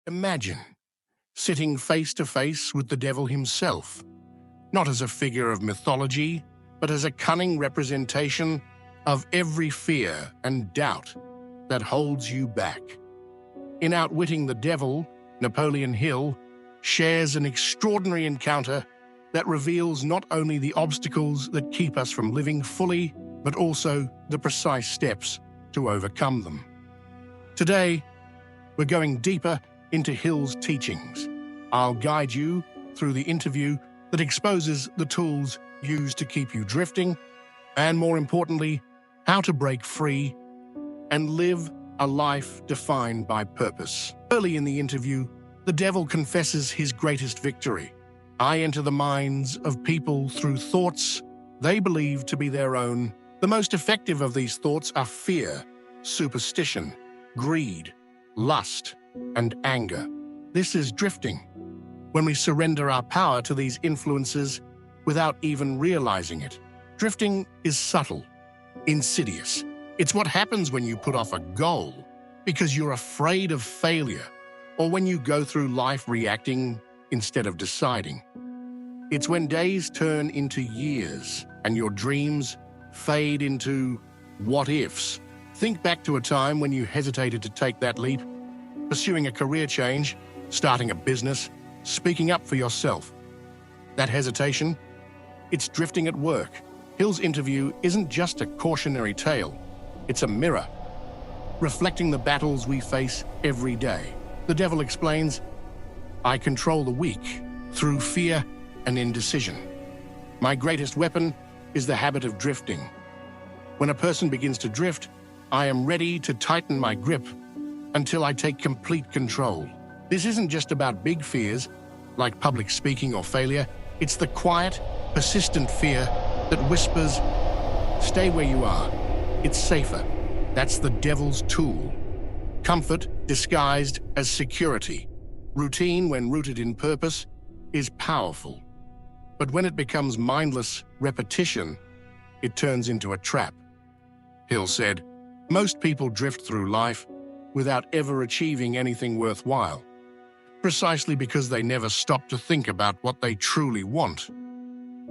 Imagine sitting face to face with the devil himself, not as a figure of mythology, but as a cunning representation of every fear and doubt that holds you back. In Outwitting the Devil, Napoleon Hill shares an extraordinary encounter that reveals not only the obstacles that keep us from living fully, but also the precise steps to overcome them. Today, we're going deeper into Hill's teachings. I'll guide you through the interview that exposes the tools used to keep you drifting, and more importantly, how to break free and live a life defined by purpose. Early in the interview, the devil confesses his greatest victory. I enter the minds of people through thoughts they believe to be their own. The most effective of these thoughts are fear, superstition, greed, lust, and anger. This is drifting, when we surrender our power to these influences without even realizing it. Drifting is subtle, insidious. It's what happens when you put off a goal because you're afraid of failure, or when you go through life reacting instead of deciding. It's when days turn into years and your dreams fade into what-ifs. Think back to a time when you hesitated to take that leap, pursuing a career change, starting a business, speaking up for yourself. That hesitation, it's drifting at work. Hill's interview isn't just a cautionary tale, it's a mirror, reflecting the battles we face every day. The devil explains, I control the weak through fear and indecision. My greatest weapon is the habit of drifting. When a person begins to drift, I am ready to tighten my grip until I take complete control. This isn't just about big fears, like public speaking or failure. It's the quiet, persistent fear that whispers, stay where you are. It's safer. That's the devil's tool. Comfort disguised as security. Routine, when rooted in purpose, is powerful. But when it becomes mindless repetition, it turns into a trap. Hill said, most people drift through life without ever achieving anything worthwhile, precisely because they never stop to think about what they truly want.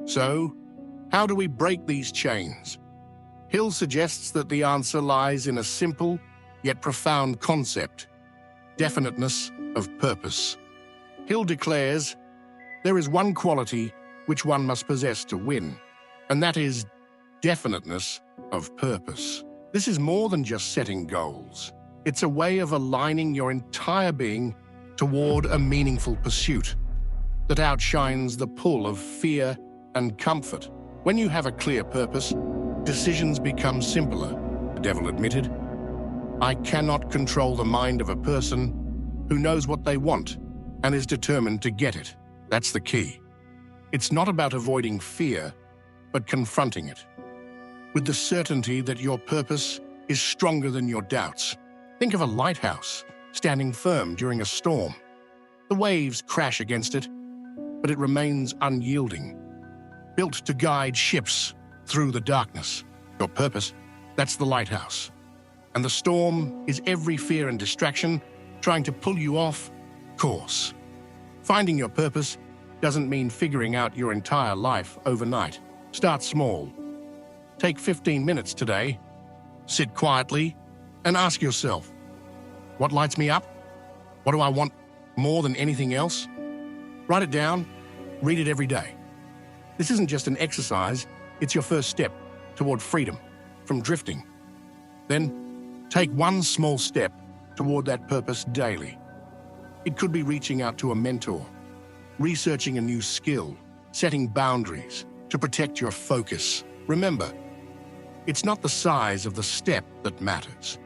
So, how do we break these chains? Hill suggests that the answer lies in a simple yet profound concept: definiteness of purpose. Hill declares, there is one quality which one must possess to win, and that is definiteness of purpose. This is more than just setting goals. It's a way of aligning your entire being toward a meaningful pursuit that outshines the pull of fear and comfort. When you have a clear purpose, decisions become simpler, the devil admitted. I cannot control the mind of a person who knows what they want and is determined to get it. That's the key. It's not about avoiding fear, but confronting it, with the certainty that your purpose is stronger than your doubts. Think of a lighthouse standing firm during a storm. The waves crash against it, but it remains unyielding, built to guide ships through the darkness. Your purpose, that's the lighthouse. And the storm is every fear and distraction trying to pull you off course. Finding your purpose doesn't mean figuring out your entire life overnight. Start small. Take 15 minutes today, sit quietly, and ask yourself, what lights me up? What do I want more than anything else? Write it down, read it every day. This isn't just an exercise, it's your first step toward freedom from drifting. Then, take one small step toward that purpose daily. It could be reaching out to a mentor, researching a new skill, setting boundaries to protect your focus. Remember, it's not the size of the step that matters.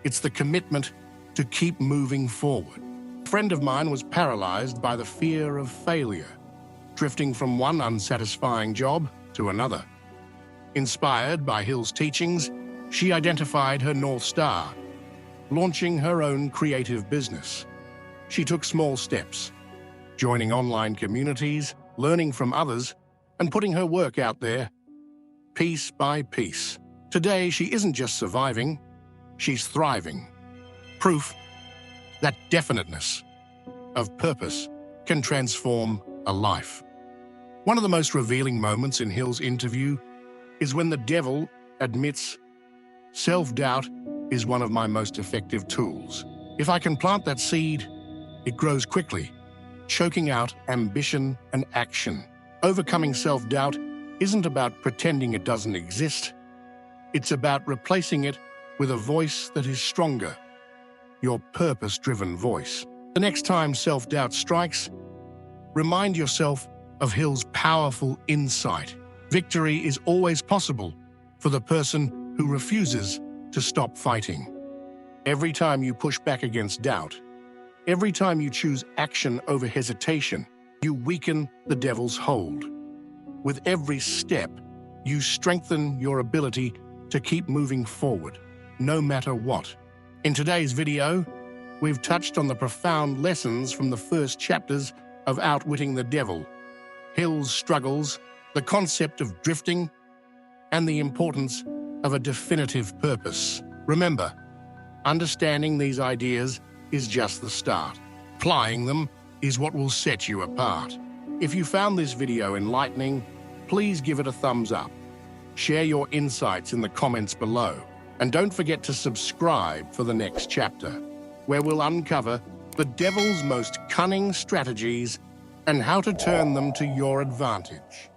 It's the commitment to keep moving forward. A friend of mine was paralyzed by the fear of failure, drifting from one unsatisfying job to another. Inspired by Hill's teachings, she identified her North Star, launching her own creative business. She took small steps, joining online communities, learning from others, and putting her work out there, piece by piece. Today, she isn't just surviving, she's thriving. Proof that definiteness of purpose can transform a life. One of the most revealing moments in Hill's interview is when the devil admits, "Self-doubt is one of my most effective tools. If I can plant that seed, it grows quickly, choking out ambition and action." Overcoming self-doubt isn't about pretending it doesn't exist. It's about replacing it with a voice that is stronger, your purpose-driven voice. The next time self-doubt strikes, remind yourself of Hill's powerful insight. Victory is always possible for the person who refuses to stop fighting. Every time you push back against doubt, every time you choose action over hesitation, you weaken the devil's hold. With every step, you strengthen your ability to keep moving forward, no matter what. In today's video, we've touched on the profound lessons from the first chapters of Outwitting the Devil, Hill's struggles, the concept of drifting, and the importance of a definitive purpose. Remember, understanding these ideas is just the start. Applying them is what will set you apart. If you found this video enlightening, please give it a thumbs up. Share your insights in the comments below. And don't forget to subscribe for the next chapter, where we'll uncover the devil's most cunning strategies and how to turn them to your advantage.